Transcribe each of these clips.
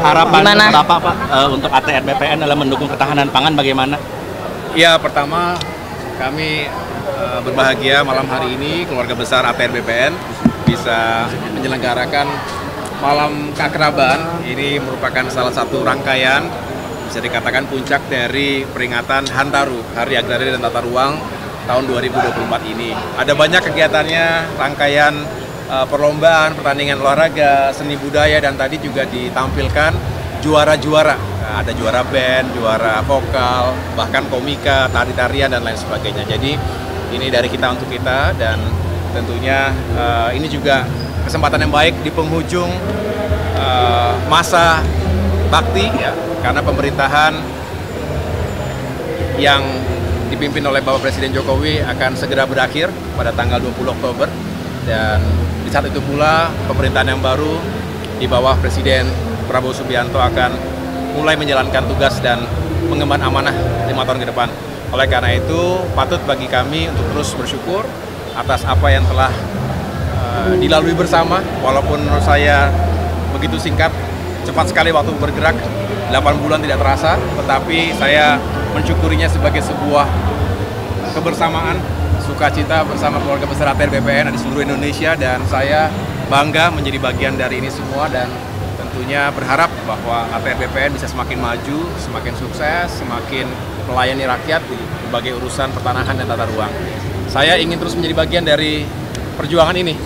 Harapan Bapak, Pak, untuk ATR BPN dalam mendukung ketahanan pangan bagaimana? Ya, pertama kami berbahagia malam hari ini keluarga besar ATR BPN bisa menyelenggarakan malam keakraban. Ini merupakan salah satu rangkaian, bisa dikatakan puncak dari peringatan Hantaru, Hari Agraria dan Tata Ruang tahun 2024 ini. Ada banyak kegiatannya, rangkaian perlombaan, pertandingan olahraga, seni budaya, dan tadi juga ditampilkan juara-juara. Nah, ada juara band, juara vokal, bahkan komika, tari-tarian, dan lain sebagainya. Jadi ini dari kita untuk kita, dan tentunya ini juga kesempatan yang baik di penghujung masa bakti, ya, karena pemerintahan yang dipimpin oleh Bapak Presiden Jokowi akan segera berakhir pada tanggal 20 Oktober. Dan di saat itu pula pemerintahan yang baru di bawah Presiden Prabowo Subianto akan mulai menjalankan tugas dan mengemban amanah 5 tahun ke depan. Oleh karena itu patut bagi kami untuk terus bersyukur atas apa yang telah dilalui bersama. Walaupun menurut saya begitu singkat, cepat sekali waktu bergerak, 8 bulan tidak terasa, tetapi saya mensyukurinya sebagai sebuah kebersamaan, sukacita bersama keluarga besar ATR BPN di seluruh Indonesia, dan saya bangga menjadi bagian dari ini semua, dan tentunya berharap bahwa ATR BPN bisa semakin maju, semakin sukses, semakin melayani rakyat di berbagai urusan pertanahan dan tata ruang. Saya ingin terus menjadi bagian dari perjuangan ini,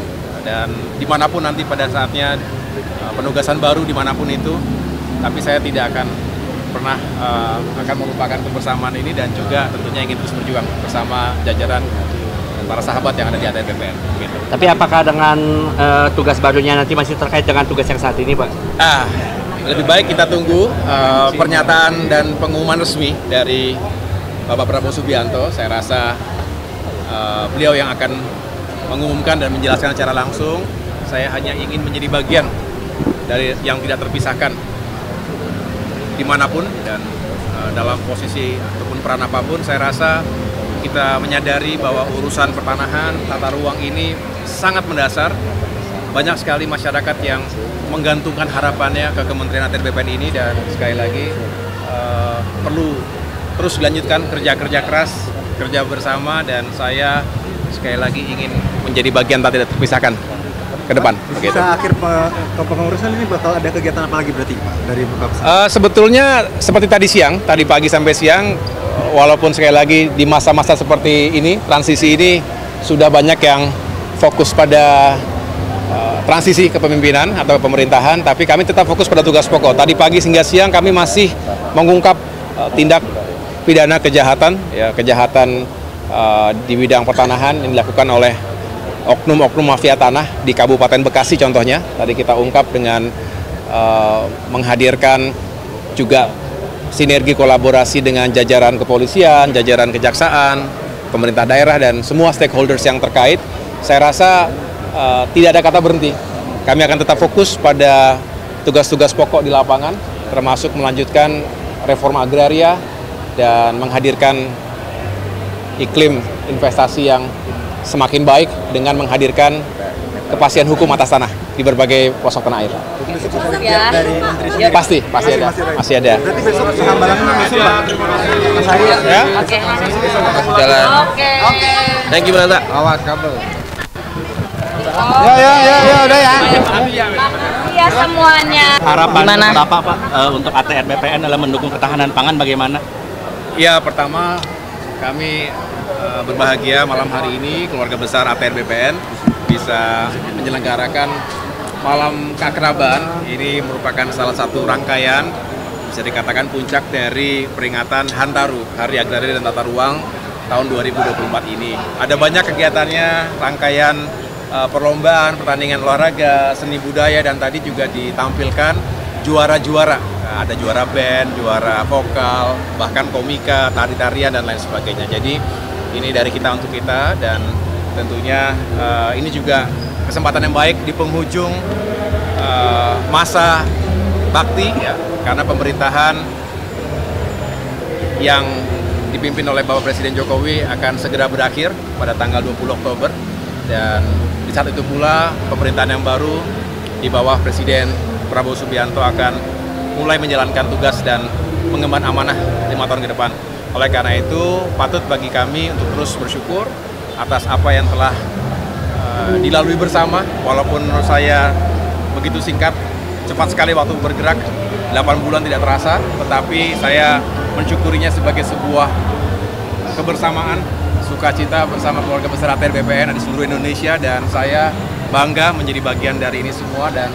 dan dimanapun nanti pada saatnya penugasan baru dimanapun itu, tapi saya tidak akan pernah akan melupakan kebersamaan ini, dan juga tentunya ingin terus berjuang bersama jajaran para sahabat yang ada di ATR BPN. Gitu. Tapi apakah dengan tugas barunya nanti masih terkait dengan tugas yang saat ini, Pak? Lebih baik kita tunggu pernyataan dan pengumuman resmi dari Bapak Prabowo Subianto. Saya rasa beliau yang akan mengumumkan dan menjelaskan secara langsung. Saya hanya ingin menjadi bagian dari yang tidak terpisahkan dimanapun, dan dalam posisi ataupun peran apapun. Saya rasa kita menyadari bahwa urusan pertanahan, tata ruang ini sangat mendasar. Banyak sekali masyarakat yang menggantungkan harapannya ke Kementerian ATR BPN ini, dan sekali lagi perlu terus dilanjutkan kerja keras, kerja bersama, dan saya sekali lagi ingin menjadi bagian tak tidak terpisahkan ke depan. Gitu. Akhir kepengurusan ini bakal ada kegiatan apa lagi berarti, Pak, dari Bapak? Sebetulnya seperti tadi pagi sampai siang, walaupun sekali lagi di masa-masa seperti ini, transisi ini, sudah banyak yang fokus pada transisi kepemimpinan atau pemerintahan, tapi kami tetap fokus pada tugas pokok. Tadi pagi hingga siang kami masih mengungkap tindak pidana kejahatan, ya, kejahatan di bidang pertanahan yang dilakukan oleh oknum-oknum mafia tanah di Kabupaten Bekasi contohnya. Tadi kita ungkap dengan menghadirkan juga sinergi kolaborasi dengan jajaran kepolisian, jajaran kejaksaan, pemerintah daerah, dan semua stakeholders yang terkait. Saya rasa tidak ada kata berhenti. Kami akan tetap fokus pada tugas-tugas pokok di lapangan, termasuk melanjutkan reforma agraria dan menghadirkan iklim investasi yang semakin baik dengan menghadirkan kepastian hukum atas tanah di berbagai pelosok tanah air. Pasti ada, masih ada. Berarti besok Hambalang masuk, Pak? Ya? Oke. Jalan. Oke. Thank you, Branda. Awas kabel. Ya, udah ya. iya semuanya. Harapan Bapak, Pak, untuk ATR BPN dalam mendukung ketahanan pangan bagaimana? Ya, pertama kami berbahagia malam hari ini keluarga besar ATR BPN bisa menyelenggarakan malam keakraban. Ini merupakan salah satu rangkaian, bisa dikatakan puncak dari peringatan Hantaru, Hari Agraria dan Tata Ruang tahun 2024 ini. Ada banyak kegiatannya, rangkaian perlombaan, pertandingan olahraga, seni budaya, dan tadi juga ditampilkan juara-juara. Nah, ada juara band, juara vokal, bahkan komika, tari-tarian, dan lain sebagainya. Jadi ini dari kita untuk kita, dan tentunya ini juga kesempatan yang baik di penghujung masa bakti, ya, karena pemerintahan yang dipimpin oleh Bapak Presiden Jokowi akan segera berakhir pada tanggal 20 Oktober. Dan di saat itu pula pemerintahan yang baru di bawah Presiden Prabowo Subianto akan mulai menjalankan tugas dan mengemban amanah 5 tahun ke depan. Oleh karena itu, patut bagi kami untuk terus bersyukur atas apa yang telah dilalui bersama, walaupun menurut saya begitu singkat, cepat sekali waktu bergerak, 8 bulan tidak terasa, tetapi saya mensyukurinya sebagai sebuah kebersamaan, sukacita bersama keluarga besar ATR BPN di seluruh Indonesia, dan saya bangga menjadi bagian dari ini semua, dan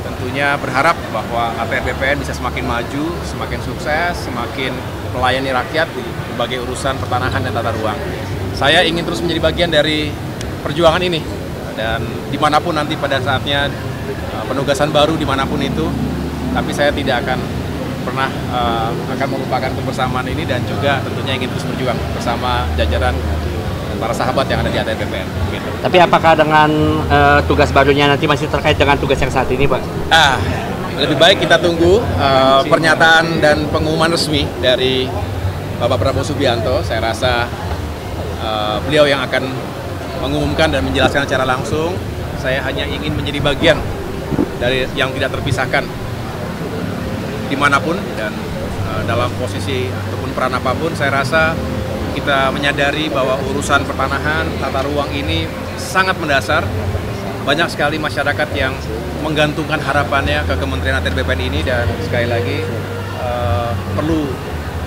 tentunya berharap bahwa ATR BPN bisa semakin maju, semakin sukses, semakin melayani rakyat di berbagai urusan pertanahan dan tata ruang. Saya ingin terus menjadi bagian dari perjuangan ini, dan dimanapun nanti pada saatnya penugasan baru dimanapun itu, tapi saya tidak akan pernah akan melupakan kebersamaan ini, dan juga tentunya ingin terus berjuang bersama jajaran para sahabat yang ada di ATR BPN. Gitu. Tapi apakah dengan tugas barunya nanti masih terkait dengan tugas yang saat ini, Pak? Lebih baik kita tunggu pernyataan dan pengumuman resmi dari Bapak Prabowo Subianto. Saya rasa beliau yang akan mengumumkan dan menjelaskan secara langsung. Saya hanya ingin menjadi bagian dari yang tidak terpisahkan dimanapun dan dalam posisi ataupun peran apapun. Saya rasa kita menyadari bahwa urusan pertanahan, tata ruang ini sangat mendasar. Banyak sekali masyarakat yang menggantungkan harapannya ke Kementerian ATR BPN ini, dan sekali lagi perlu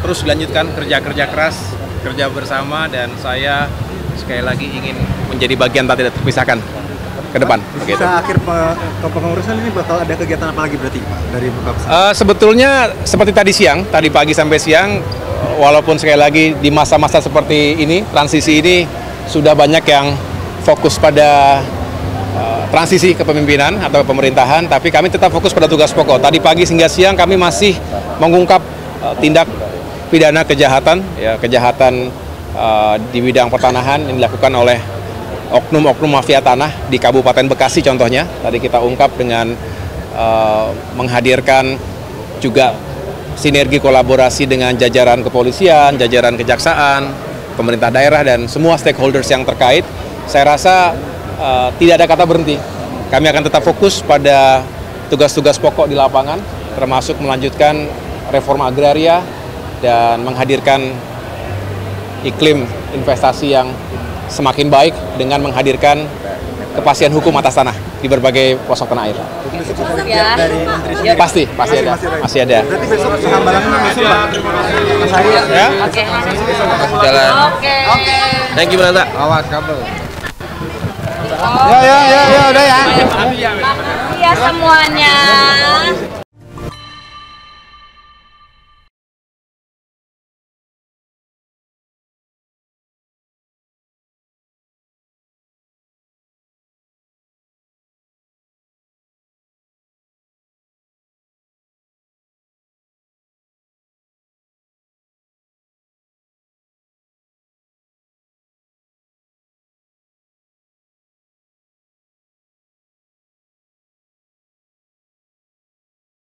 terus dilanjutkan kerja keras, kerja bersama, dan saya sekali lagi ingin menjadi bagian tak tidak terpisahkan ke depan. Bisa akhir kepengurusan ini bakal ada kegiatan apa lagi berarti Pak dari Bapak? Sebetulnya seperti tadi pagi sampai siang, walaupun sekali lagi di masa-masa seperti ini, transisi ini sudah banyak yang fokus pada transisi kepemimpinan atau pemerintahan, tapi kami tetap fokus pada tugas pokok. Tadi pagi hingga siang kami masih mengungkap tindak pidana kejahatan di bidang pertanahan yang dilakukan oleh oknum-oknum mafia tanah di Kabupaten Bekasi contohnya. Tadi kita ungkap dengan menghadirkan juga sinergi kolaborasi dengan jajaran kepolisian, jajaran kejaksaan, pemerintah daerah, dan semua stakeholders yang terkait. Saya rasa tidak ada kata berhenti. Kami akan tetap fokus pada tugas-tugas pokok di lapangan, termasuk melanjutkan reforma agraria dan menghadirkan iklim investasi yang semakin baik dengan menghadirkan kepastian hukum atas tanah di berbagai pelosok tanah air. Ya. Pasti ada, masih ada. Berarti besok hambalannya masuk Pak? Ya? Oke. Jalan. Oke. Thank you, Brata. Awas kabel. Ya, udah ya. Makasih ya semuanya.